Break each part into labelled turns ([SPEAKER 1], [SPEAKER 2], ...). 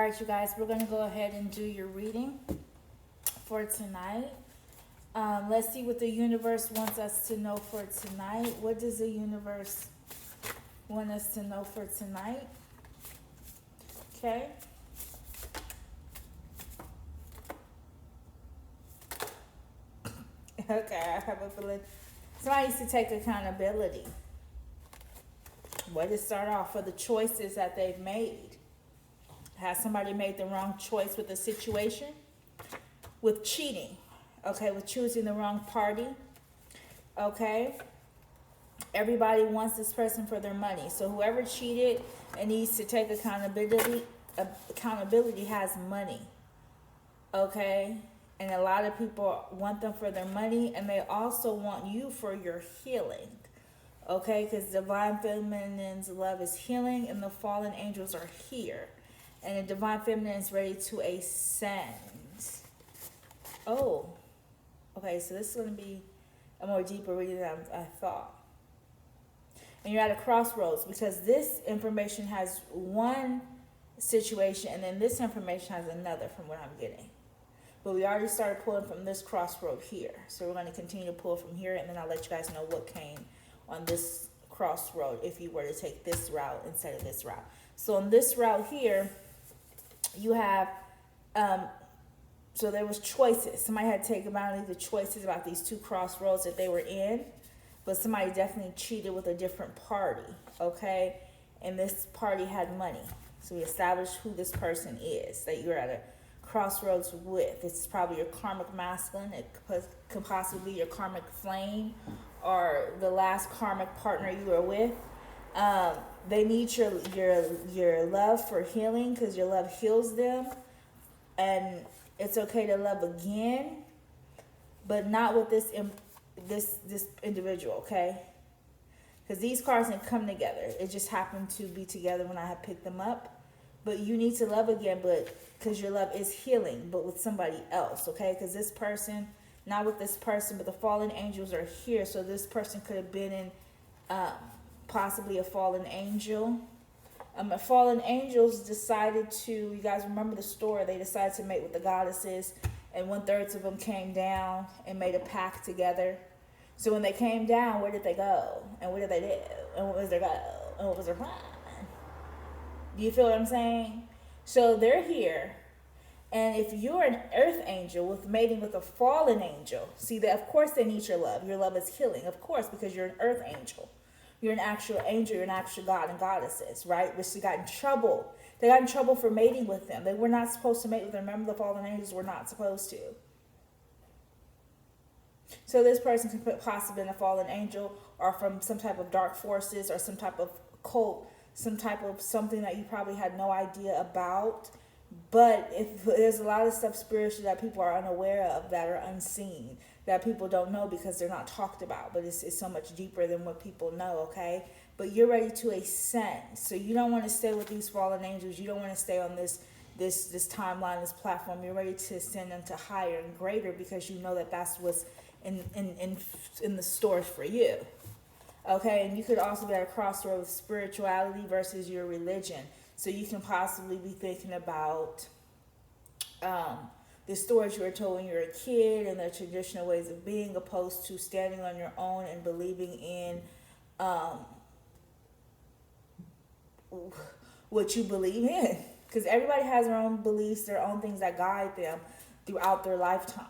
[SPEAKER 1] right, you guys, we're going to go ahead and do your reading for tonight. Let's see what the universe wants us to know for tonight. What does the universe want us to know for tonight? Okay. Okay, I have a feeling somebody needs to take accountability. Way to start off for the choices that they've made. Has somebody made the wrong choice with the situation? With cheating, okay, with choosing the wrong party, okay? Everybody wants this person for their money. So whoever cheated and needs to take accountability has money, okay? And a lot of people want them for their money, and they also want you for your healing, okay? Because divine feminine's love is healing, and the fallen angels are here. And the divine feminine is ready to ascend. Oh, okay, so this is going to be a more deeper reading than I thought. And you're at a crossroads because this information has one situation and then this information has another from what I'm getting. But we already started pulling from this crossroad here. So we're going to continue to pull from here, and then I'll let you guys know what came on this crossroad if you were to take this route instead of this route. So on this route here, you have, so there was choices. Somebody had to take about the choices about these two crossroads that they were in, but somebody definitely cheated with a different party, okay? And this party had money. So we established who this person is that you're at a crossroads with. It's probably your karmic masculine. It could possibly be your karmic flame or the last karmic partner you were with. They need your love for healing because your love heals them, and it's okay to love again, but not with this individual, okay? Because these cards didn't come together. It just happened to be together when I had picked them up. But you need to love again, but because your love is healing, but with somebody else, okay? Because this person, not with this person, but the fallen angels are here, so this person could have been in possibly a fallen angel. Fallen angels decided to, you guys remember the story, they decided to mate with the goddesses, and 1/3 of them came down and made a pact together. So when they came down, where did they go? And what did they do? And what was their goal? And what was their plan? Do you feel what I'm saying? So they're here. And if you're an earth angel with mating with a fallen angel, see that of course they need your love. Your love is healing, of course, because you're an earth angel. You're an actual angel, you're an actual god and goddesses, right? Which they got in trouble. They got in trouble for mating with them. They were not supposed to mate with them. Remember, the fallen angels were not supposed to. So this person could possibly be a fallen angel or from some type of dark forces or some type of cult, some type of something that you probably had no idea about. But if there's a lot of stuff spiritually that people are unaware of, that are unseen, that people don't know because they're not talked about, but it's so much deeper than what people know, okay? But you're ready to ascend. So you don't want to stay with these fallen angels. You don't want to stay on this timeline, this platform. You're ready to ascend into higher and greater because you know that that's what's in the stores for you. Okay, and you could also be at a crossroad with spirituality versus your religion. So you can possibly be thinking about the stories you were told when you were a kid and the traditional ways of being, opposed to standing on your own and believing in what you believe in. Because everybody has their own beliefs, their own things that guide them throughout their lifetime.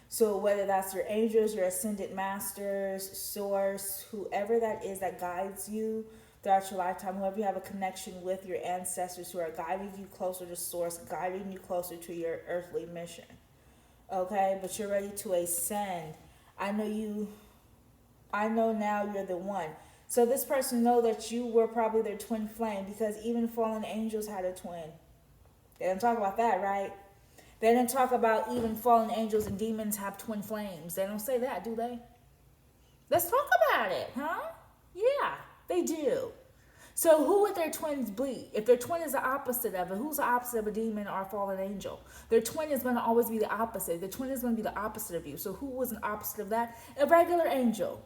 [SPEAKER 1] So whether that's your angels, your ascended masters, source, whoever that is that guides you throughout your lifetime, whoever you have a connection with, your ancestors who are guiding you closer to source, guiding you closer to your earthly mission. Okay, but you're ready to ascend. I know now you're the one. So this person know that you were probably their twin flame, because even fallen angels had a twin. They don't talk about that, right? They don't talk about even fallen angels and demons have twin flames. They don't say that, do they? Let's talk about it, huh? Yeah, they do. So who would their twins be? If their twin is the opposite of it, who's the opposite of a demon or a fallen angel? Their twin is going to always be the opposite. The twin is going to be the opposite of you. So who was an opposite of that? A regular angel.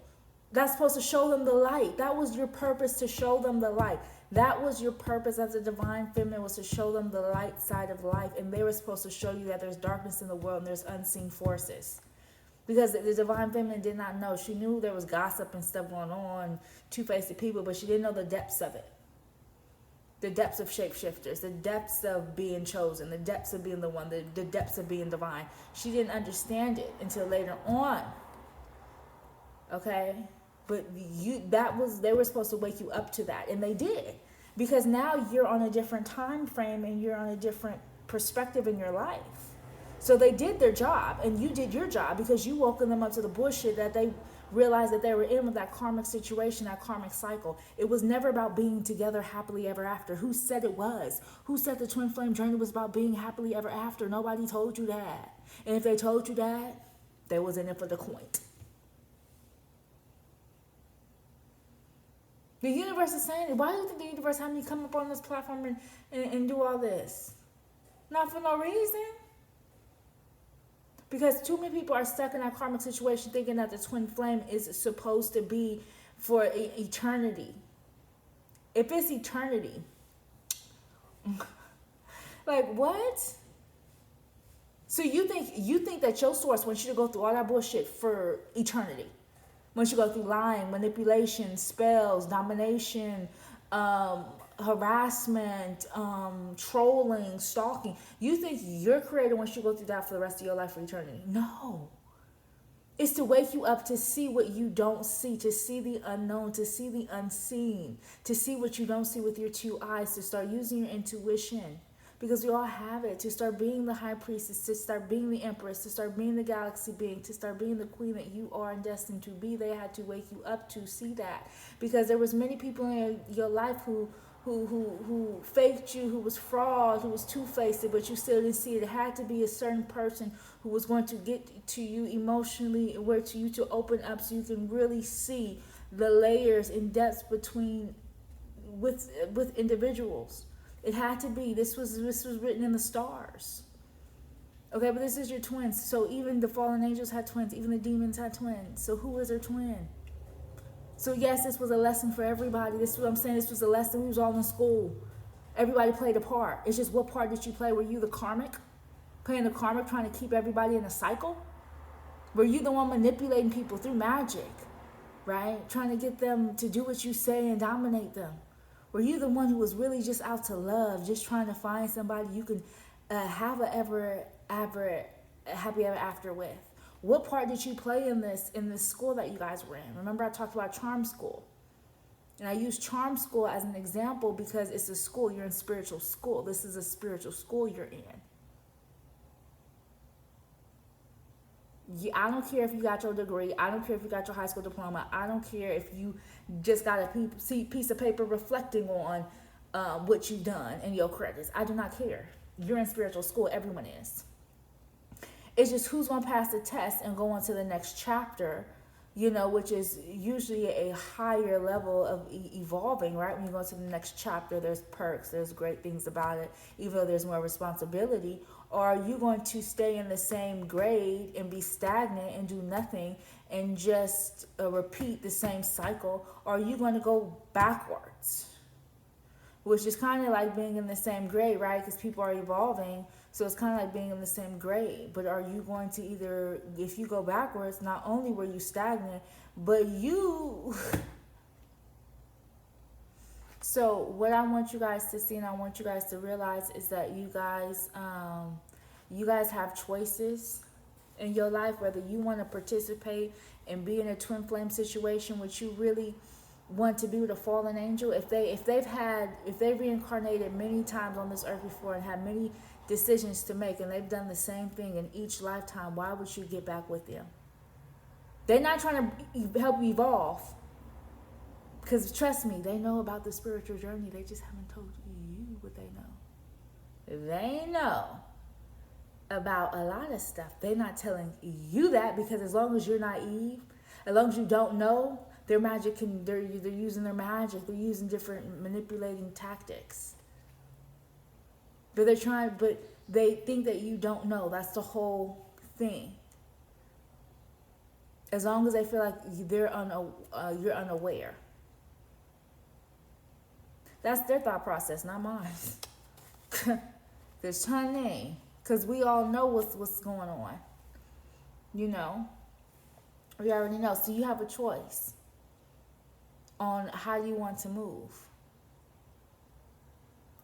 [SPEAKER 1] That's supposed to show them the light. That was your purpose, to show them the light. That was your purpose as a divine feminine, was to show them the light side of life. And they were supposed to show you that there's darkness in the world and there's unseen forces. Because the divine feminine did not know. She knew there was gossip and stuff going on, two-faced people, but she didn't know the depths of it. The depths of shapeshifters, the depths of being chosen, the depths of being the one, the depths of being divine. She didn't understand it until later on. Okay? But they were supposed to wake you up to that, and they did. Because now you're on a different time frame and you're on a different perspective in your life. So they did their job, and you did your job, because you woke them up to the bullshit that they realized that they were in with that karmic situation, that karmic cycle. It was never about being together happily ever after. Who said it was? Who said the twin flame journey was about being happily ever after? Nobody told you that. And if they told you that, they was in it for the coin. The universe is saying it. Why do you think the universe had me come up on this platform and do all this? Not for no reason. Because too many people are stuck in that karmic situation thinking that the twin flame is supposed to be for eternity. If it's eternity, like what? So you think that your source wants you to go through all that bullshit for eternity? Once you go through lying, manipulation, spells, domination, harassment, trolling, stalking. You think your creator wants you to go through that for the rest of your life, for eternity? No. It's to wake you up to see what you don't see, to see the unknown, to see the unseen, to see what you don't see with your two eyes, to start using your intuition. Because we all have it, to start being the high priestess, to start being the empress, to start being the galaxy being, to start being the queen that you are and destined to be. They had to wake you up to see that. Because there was many people in your life who faked you, who was fraud, who was two-faced, but you still didn't see it. It had to be a certain person who was going to get to you emotionally, where to you to open up so you can really see the layers and depths between with individuals. It had to be. This was written in the stars. Okay, but this is your twins. So even the fallen angels had twins. Even the demons had twins. So who was their twin? So yes, this was a lesson for everybody. This is what I'm saying. This was a lesson. We was all in school. Everybody played a part. It's just, what part did you play? Were you the karmic? Playing the karmic, trying to keep everybody in a cycle? Were you the one manipulating people through magic? Right? Trying to get them to do what you say and dominate them? Were you the one who was really just out to love, just trying to find somebody you can have a happy ever after with? What part did you play in this school that you guys were in? Remember, I talked about charm school. And I use charm school as an example because it's a school. You're in spiritual school. This is a spiritual school you're in. I don't care if you got your degree. I don't care if you got your high school diploma. I don't care if you just got a piece of paper reflecting on what you've done and your credits. I do not care. You're in spiritual school. Everyone is. It's just who's going to pass the test and go on to the next chapter, which is usually a higher level of evolving, right? When you go to the next chapter, there's perks, there's great things about it, even though there's more responsibility. Or are you going to stay in the same grade and be stagnant and do nothing and just repeat the same cycle? Or are you going to go backwards? Which is kind of like being in the same grade, right? Because people are evolving. So it's kind of like being in the same grade. But are you going to either, if you go backwards, not only were you stagnant, but you... So what I want you guys to see and I want you guys to realize is that you guys have choices in your life, whether you want to participate and be in a twin flame situation, which you really want to be with a fallen angel. If they've reincarnated many times on this earth before and had many decisions to make and they've done the same thing in each lifetime, why would you get back with them? They're not trying to help you evolve. Because trust me, they know about the spiritual journey. They just haven't told you what they know. They know about a lot of stuff. They're not telling you that because as long as you're naive, as long as you don't know, they're using their magic. They're using different manipulating tactics. But they think that you don't know. That's the whole thing. As long as they feel like you're unaware. That's their thought process, not mine. Because honey, because we all know what's going on. You know, we already know. So you have a choice on how you want to move.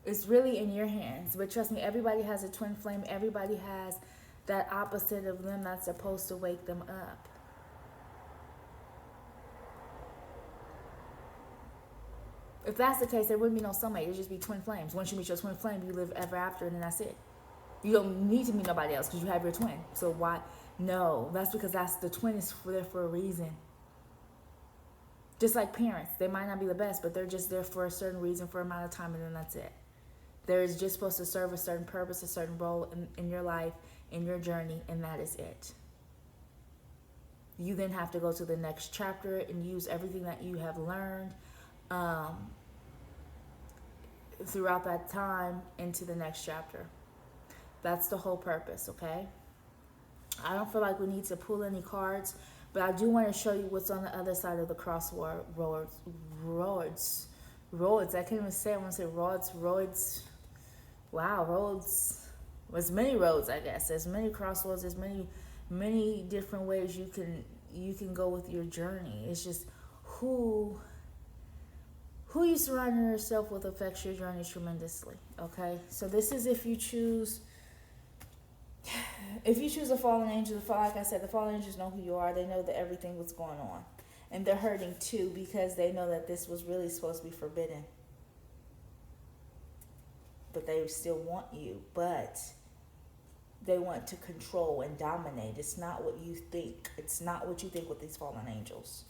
[SPEAKER 1] It's really in your hands. But trust me, everybody has a twin flame. Everybody has that opposite of them that's supposed to wake them up. If that's the case, there wouldn't be no soulmate. It'd just be twin flames. Once you meet your twin flame, you live ever after, and then that's it. You don't need to meet nobody else because you have your twin. So why? No, that's because that's the twin is there for a reason. Just like parents, they might not be the best, but they're just there for a certain reason for an amount of time, and then that's it. They're just supposed to serve a certain purpose, a certain role in your life, in your journey, and that is it. You then have to go to the next chapter and use everything that you have learned throughout that time into the next chapter. That's the whole purpose, okay? I don't feel like we need to pull any cards, but I do want to show you what's on the other side of the roads. I can't even say. I want to say roads. Wow, roads. There's many roads, I guess. There's many crossroads. There's many different ways you can go with your journey. It's just who you surround yourself with affects your journey tremendously. Okay, so this is if you choose a fallen angel. Like I said, the fallen angels know who you are. They know that everything was going on, and they're hurting too because they know that this was really supposed to be forbidden. But they still want you, but they want to control and dominate. It's not what you think. It's not what you think with these fallen angels.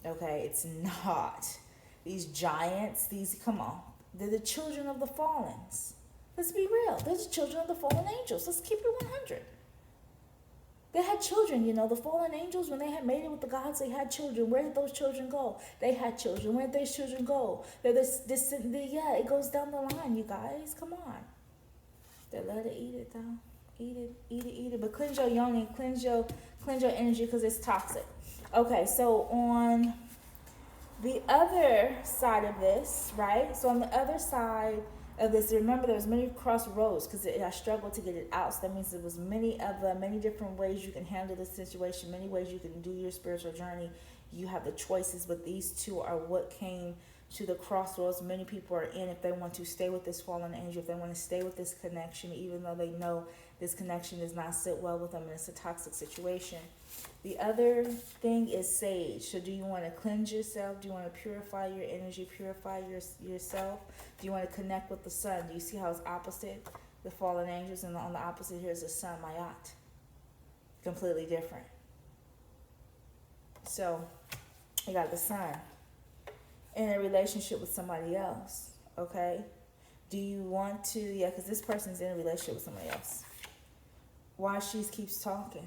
[SPEAKER 1] Okay, it's not. These giants, come on. They're the children of the fallens. Let's be real. They're the children of the fallen angels. Let's keep it 100. They had children, the fallen angels, when they had made it with the gods, they had children. Where did those children go? They had children. Where did those children go? It goes down the line, you guys. Come on. They let it eat it down. Eat it. But cleanse your yoni, cleanse your energy because it's toxic. Okay, so on the other side of this, right? So on the other side of this, remember there was many crossroads because I struggled to get it out. So that means there was many different ways you can handle this situation, many ways you can do your spiritual journey. You have the choices, but these two are what came to the crossroads many people are in if they want to stay with this fallen angel, if they want to stay with this connection, even though they know this connection does not sit well with them and it's a toxic situation. The other thing is sage. So do you want to cleanse yourself? Do you want to purify your energy, purify yourself? Do you want to connect with the sun? Do you see how it's opposite? The fallen angels, and on the opposite here is the sun, Mayat. Completely different. So you got the sun in a relationship with somebody else, okay? Do you want to, because this person's in a relationship with somebody else. Why she keeps talking.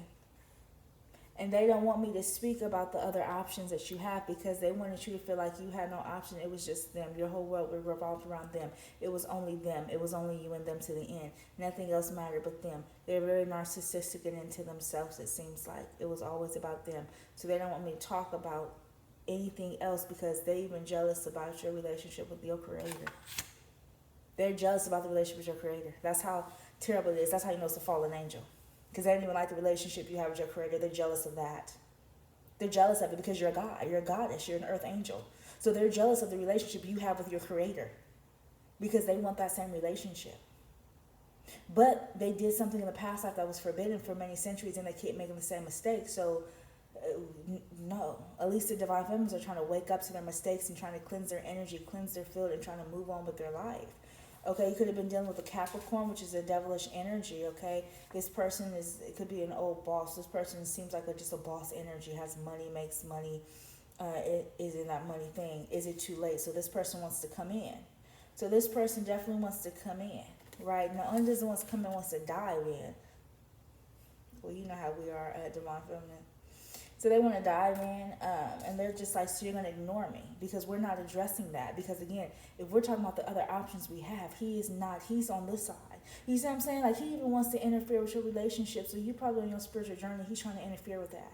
[SPEAKER 1] And they don't want me to speak about the other options that you have because they wanted you to feel like you had no option. It was just them. Your whole world revolved around them. It was only them. It was only you and them to the end. Nothing else mattered but them. They're very narcissistic and into themselves, it seems like. It was always about them. So they don't want me to talk about anything else because they're even jealous about your relationship with your creator. They're jealous about the relationship with your creator. That's how terrible it is. That's how you know it's a fallen angel. Because they don't even like the relationship you have with your creator. They're jealous of that. They're jealous of it because you're a god. You're a goddess. You're an earth angel. So they're jealous of the relationship you have with your creator because they want that same relationship. But they did something in the past life that was forbidden for many centuries and they keep making the same mistake. So no, at least the divine feminines are trying to wake up to their mistakes and trying to cleanse their energy, cleanse their field, and trying to move on with their life. Okay, you could have been dealing with a Capricorn, which is a devilish energy, okay? This person it could be an old boss. This person seems like just a boss energy, has money, makes money, is in that money thing. Is it too late? So this person wants to come in. So this person definitely wants to come in, right? Not only doesn't want to come in, wants to dive in. Well, you know how we are at Divine Feminine. So they want to dive in, and they're just like, so you're going to ignore me because we're not addressing that. Because again, if we're talking about the other options we have, he's on this side. You see what I'm saying? Like he even wants to interfere with your relationship. So you probably on your spiritual journey, he's trying to interfere with that.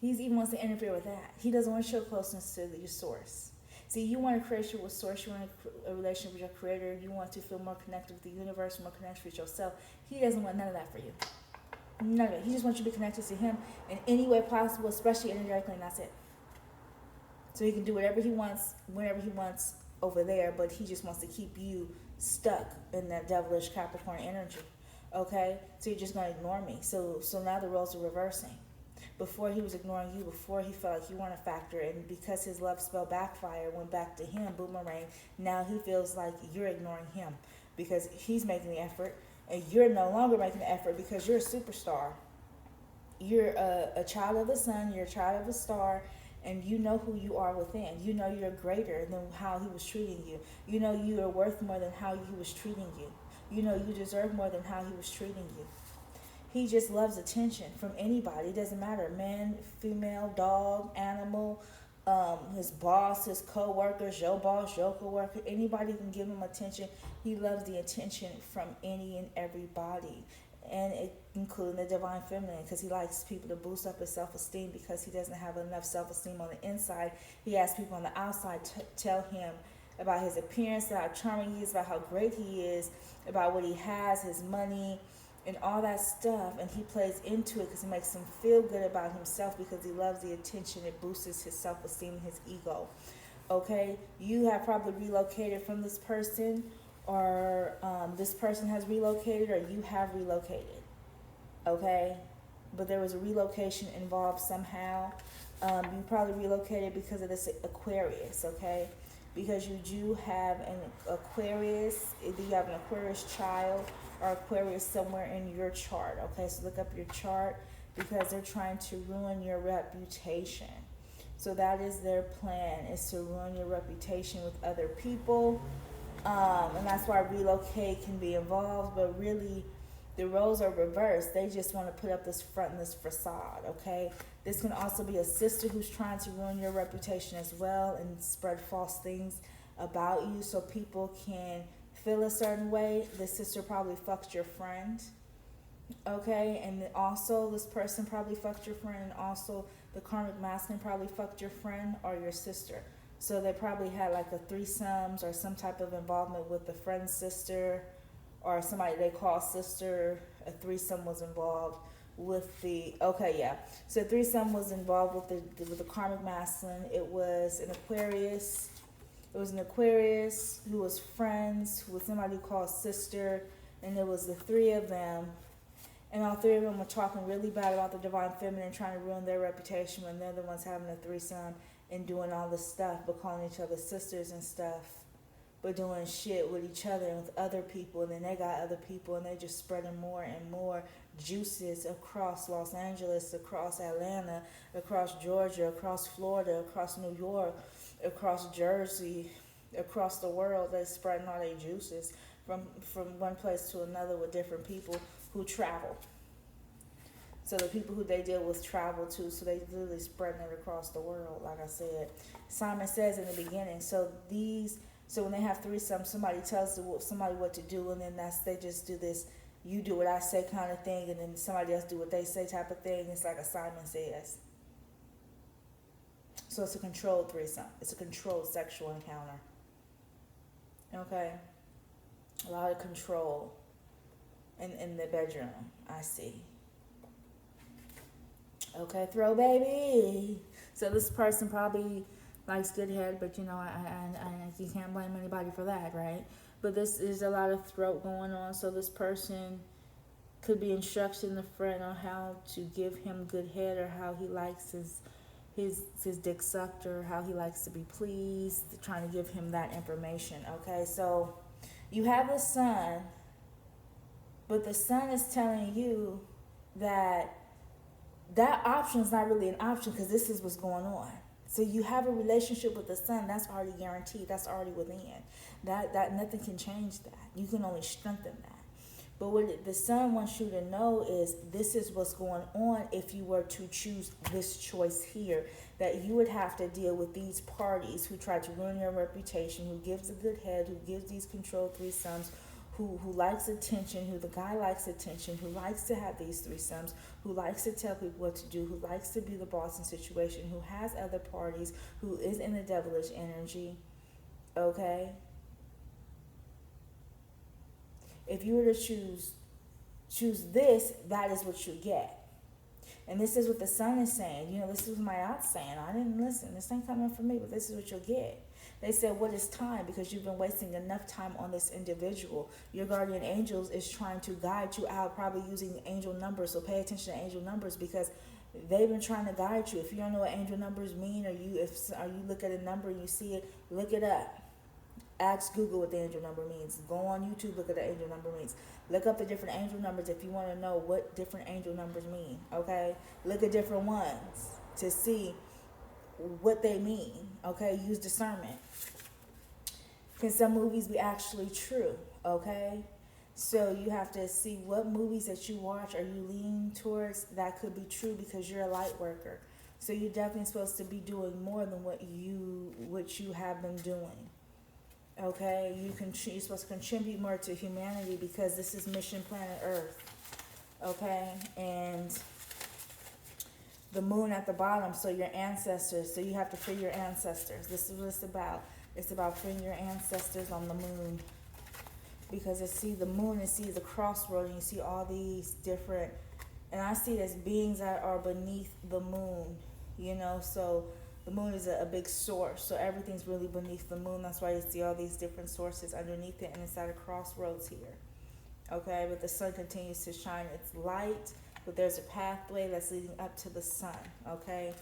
[SPEAKER 1] He even wants to interfere with that. He doesn't want to show closeness to your source. See, you want to create your source. You want a relationship with your creator. You want to feel more connected with the universe, more connected with yourself. He doesn't want none of that for you. None of it. He just wants you to be connected to him in any way possible, especially energetically, and that's it. So he can do whatever he wants, whenever he wants over there, but he just wants to keep you stuck in that devilish Capricorn energy. Okay? So you're just going to ignore me. So now the roles are reversing. Before he was ignoring you, before he felt like you weren't a factor, and because his love spell backfire went back to him, boomerang, now he feels like you're ignoring him because he's making the effort, and you're no longer making the effort because you're a superstar. You're a child of the sun, you're a child of the star, and you know who you are within. You know you're greater than how he was treating you. You know you are worth more than how he was treating you. You know you deserve more than how he was treating you. He just loves attention from anybody. It doesn't matter, man, female, dog, animal, his boss, his co-workers, your boss, your co-worker. Anybody can give him attention. He loves the attention from any and everybody, and it including the divine feminine, because he likes people to boost up his self-esteem because he doesn't have enough self-esteem on the inside. He has people on the outside tell him about his appearance, about how charming he is, about how great he is, about what he has, his money, and all that stuff, and he plays into it because it makes him feel good about himself because he loves the attention. It boosts his self-esteem and his ego. Okay, you have probably relocated from this person, or this person has relocated, or you have relocated. Okay, but there was a relocation involved somehow. You probably relocated because of this Aquarius. Okay, because you do have an Aquarius. Either you have an Aquarius child or Aquarius somewhere in your chart. Okay, so look up your chart because they're trying to ruin your reputation. So that is their plan, is to ruin your reputation with other people. And that's why relocate can be involved, but really the roles are reversed. They just want to put up this front and this facade, okay? This can also be a sister who's trying to ruin your reputation as well and spread false things about you so people can feel a certain way. This sister probably fucked your friend, okay? And also this person probably fucked your friend, and also the karmic masculine probably fucked your friend or your sister. So they probably had like a threesomes or some type of involvement with the friend's sister or somebody they call sister. A threesome was involved with the, okay, yeah. So threesome was involved with the karmic masculine. It was an Aquarius. It was an Aquarius who was friends with somebody called sister, and it was the three of them. And all three of them were talking really bad about the divine feminine, trying to ruin their reputation when they're the ones having a threesome and doing all this stuff, but calling each other sisters and stuff, but doing shit with each other and with other people. And then they got other people, and they just spreading more and more juices across Los Angeles, across Atlanta, across Georgia, across Florida, across New York, across Jersey, across the world. They're spreading all their juices from one place to another with different people who travel. So the people who they deal with travel too, so they literally spreading it across the world, like I said. Simon says in the beginning, so when they have threesome, somebody tells somebody what to do, and then they just do this, you do what I say kind of thing, and then somebody else do what they say type of thing. It's like a Simon says. So it's a controlled threesome. It's a controlled sexual encounter. Okay? A lot of control in the bedroom, I see. Okay, throw baby. So this person probably likes good head, but you know, I you can't blame anybody for that, right? But this is a lot of throat going on. So this person could be instructing the friend on how to give him good head, or how he likes his dick sucked, or how he likes to be pleased, trying to give him that information. Okay, so you have the sun, but the sun is telling you that option is not really an option, because this is what's going on. So you have a relationship with the sun, that's already guaranteed, that's already within. That nothing can change that. You can only strengthen that. But what the sun wants you to know is this is what's going on if you were to choose this choice here. That you would have to deal with these parties who try to ruin your reputation, who gives a good head, who gives these controlled threesomes, who likes attention, who the guy likes attention, who likes to have these threesomes, who likes to tell people what to do, who likes to be the boss in situation, who has other parties, who is in the devilish energy, okay? If you were to choose this, that is what you get. And this is what the sun is saying. You know, this is what my aunt's saying. I didn't listen. This ain't coming from me, but this is what you'll get. They said, what is time? Because you've been wasting enough time on this individual. Your guardian angels is trying to guide you out, probably using angel numbers. So pay attention to angel numbers because they've been trying to guide you. If you don't know what angel numbers mean, or you look at a number and you see it, look it up. Ask Google what the angel number means. Go on YouTube, look at the angel number means. Look up the different angel numbers if you want to know what different angel numbers mean, okay? Look at different ones to see what they mean, okay? Use discernment. Can some movies be actually true, okay? So you have to see what movies that you watch are you leaning towards that could be true because you're a light worker. So you're definitely supposed to be doing more than what you have been doing. Okay, you're supposed to contribute more to humanity because this is Mission Planet Earth. Okay, and the moon at the bottom, so your ancestors. So you have to free your ancestors. This is what it's about. It's about freeing your ancestors on the moon. Because the moon, it sees a crossroad, and you see all these different, and I see it as beings that are beneath the moon, you know, so the moon is a big source, so everything's really beneath the moon. That's why you see all these different sources underneath it, and it's at a crossroads here. Okay, but the sun continues to shine its light, but there's a pathway that's leading up to the sun. Okay,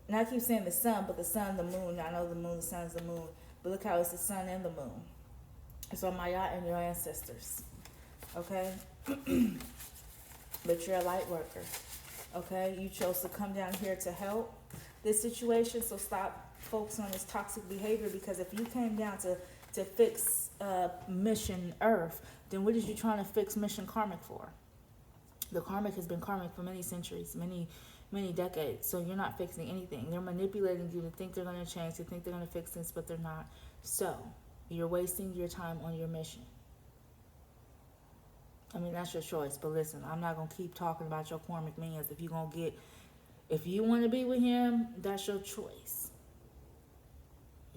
[SPEAKER 1] and I keep saying the sun, but the sun, the moon. I know the moon, the sun's the moon, but look how it's the sun and the moon. It's on Maya and your ancestors. Okay, but you're a light worker. Okay, you chose to come down here to help this situation, so stop focusing on this toxic behavior, because if you came down to fix Mission Earth, then what is you trying to fix Mission Karmic for? The karmic has been karmic for many centuries, many decades, so you're not fixing anything. They're manipulating you to think they're going to change, to think they're going to fix things, but they're not. So you're wasting your time on your mission. I mean, that's your choice, but listen, I'm not going to keep talking about your karmic minions. If you want to be with him, that's your choice.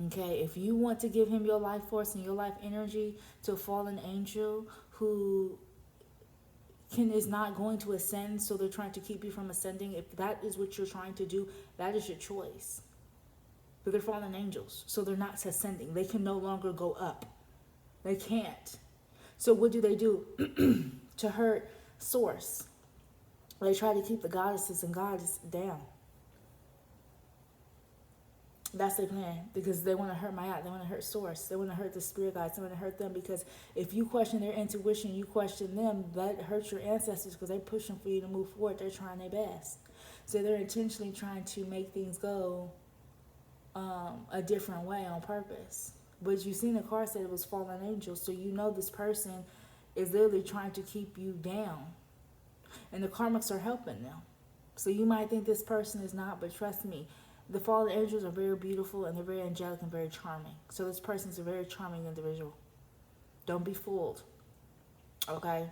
[SPEAKER 1] Okay, if you want to give him your life force and your life energy to a fallen angel who is not going to ascend, so they're trying to keep you from ascending, if that is what you're trying to do, that is your choice. But they're fallen angels, so they're not ascending. They can no longer go up. They can't. So what do? To hurt source. They try to keep the goddesses and gods down. That's their plan, because they want to hurt Ma'at, they want to hurt source, they want to hurt the spirit guides, they want to hurt them, because if you question their intuition, you question them, that hurts your ancestors, because they're pushing for you to move forward. They're trying their best. So they're intentionally trying to make things go a different way on purpose. But you seen the card said it was fallen angels, so you know this person is literally trying to keep you down. And the karmics are helping them. So you might think this person is not, but trust me, the fallen angels are very beautiful and they're very angelic and very charming. So this person's a very charming individual. Don't be fooled. Okay?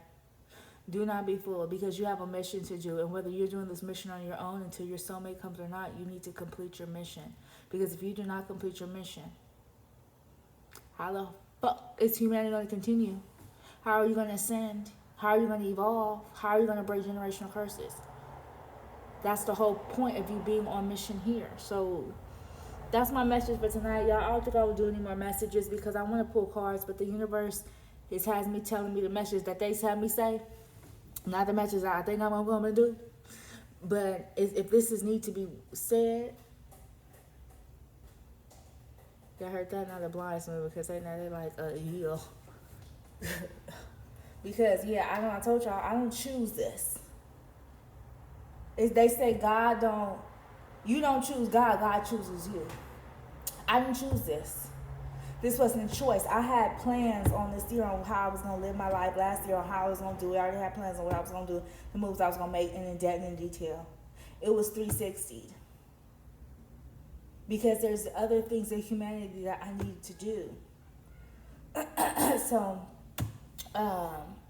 [SPEAKER 1] Do not be fooled, because you have a mission to do. And whether you're doing this mission on your own until your soulmate comes or not, you need to complete your mission. Because if you do not complete your mission, how the fuck is humanity going to continue? How are you going to ascend? How are you going to evolve? How are you going to break generational curses? That's the whole point of you being on mission here. So that's my message for tonight, y'all. I don't think I will do any more messages because I want to pull cards, but the universe has me telling me the message that they have me say, not the message I think I'm going to do. But if this is need to be said, they heard that, now the blinds move, because they know they like heal. Because I told y'all I don't choose this. They say you don't choose God, God chooses you. I didn't choose this. This wasn't a choice. I had plans on this year on how I was going to live my life, last year on how I was going to do it. I already had plans on what I was going to do, the moves I was going to make, and in detail. It was 360. Because there's other things in humanity that I needed to do. So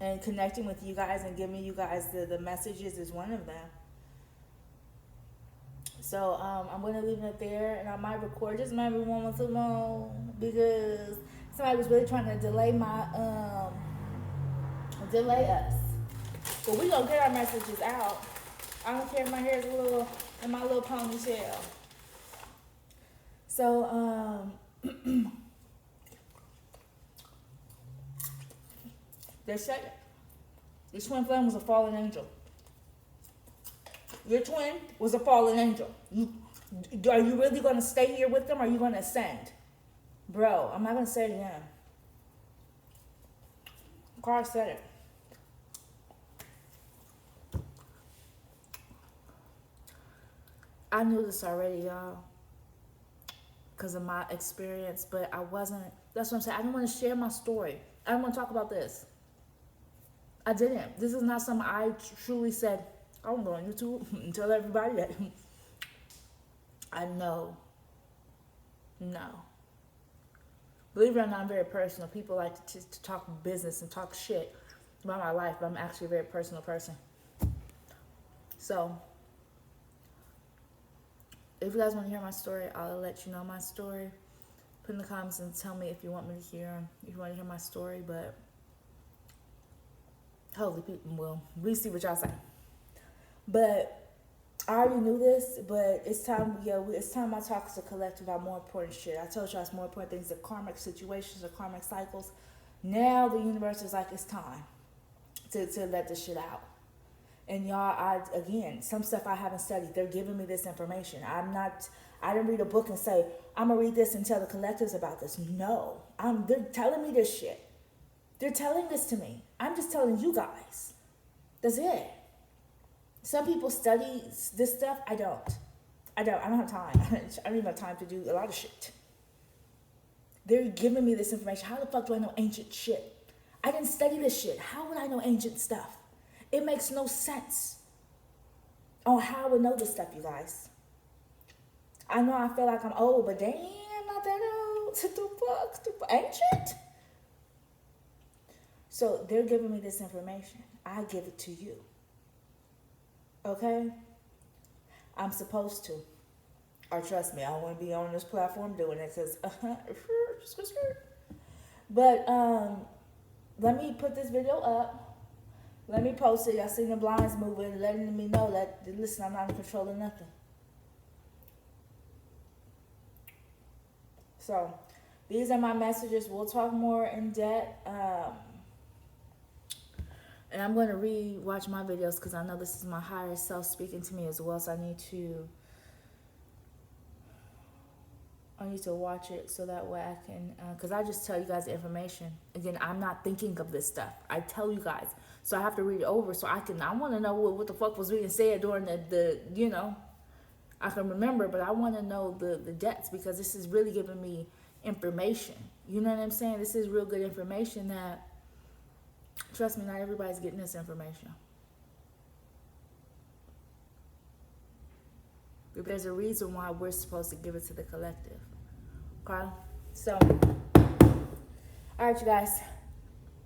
[SPEAKER 1] And connecting with you guys and giving you guys the messages is one of them. So I'm gonna leave it there, and I might record just maybe one more too long because somebody was really trying to delay us. But we gonna get our messages out. I don't care if my hair is a little in my little ponytail. So they said your twin flame was a fallen angel. Your twin was a fallen angel. Are you really going to stay here with them or are you going to ascend? Bro, I'm not going to say it again. Carl said it. I knew this already, y'all, because of my experience, but I wasn't, that's what I'm saying. I didn't want to share my story. I didn't want to talk about this. I didn't. This is not something I truly said, I'm going on YouTube and tell everybody that. I know. No. Believe it or not, I'm very personal. People like to talk business and talk shit about my life, but I'm actually a very personal person. So, if you guys want to hear my story, I'll let you know my story. Put in the comments and tell me if you want me to hear, if you want to hear my story, but hopefully people will. We see what y'all say. But I already knew this, but it's time, it's time I talk to the collective about more important shit. I told y'all it's more important things, the karmic situations, the karmic cycles. Now the universe is like, it's time to let this shit out. And y'all, again, some stuff I haven't studied. They're giving me this information. I didn't read a book and say, I'm going to read this and tell the collectives about this. No. They're telling me this shit. They're telling this to me. I'm just telling you guys. That's it. Some people study this stuff. I don't have time. I don't even have time to do a lot of shit. They're giving me this information. How the fuck do I know ancient shit? I didn't study this shit. How would I know ancient stuff? It makes no sense on how I would know this stuff, you guys. I know I feel like I'm old, but damn, not that old. The fuck? Ancient? So they're giving me this information. I give it to you. Okay? I'm supposed to. Or trust me, I don't want to be on this platform doing it because, but let me put this video up. Let me post it. Y'all seen the blinds moving, letting me know that, listen, I'm not in control of nothing. So, these are my messages. We'll talk more in depth. And I'm going to re-watch my videos because I know this is my higher self speaking to me as well. So I need to watch it so that way I can, because I just tell you guys the information. Again, I'm not thinking of this stuff. I tell you guys. So I have to read it over so I want to know what the fuck was being said during the I can remember, but I want to know the depths because this is really giving me information. You know what I'm saying? This is real good information that, trust me, not everybody's getting this information. But there's a reason why we're supposed to give it to the collective. Okay? So, all right, you guys.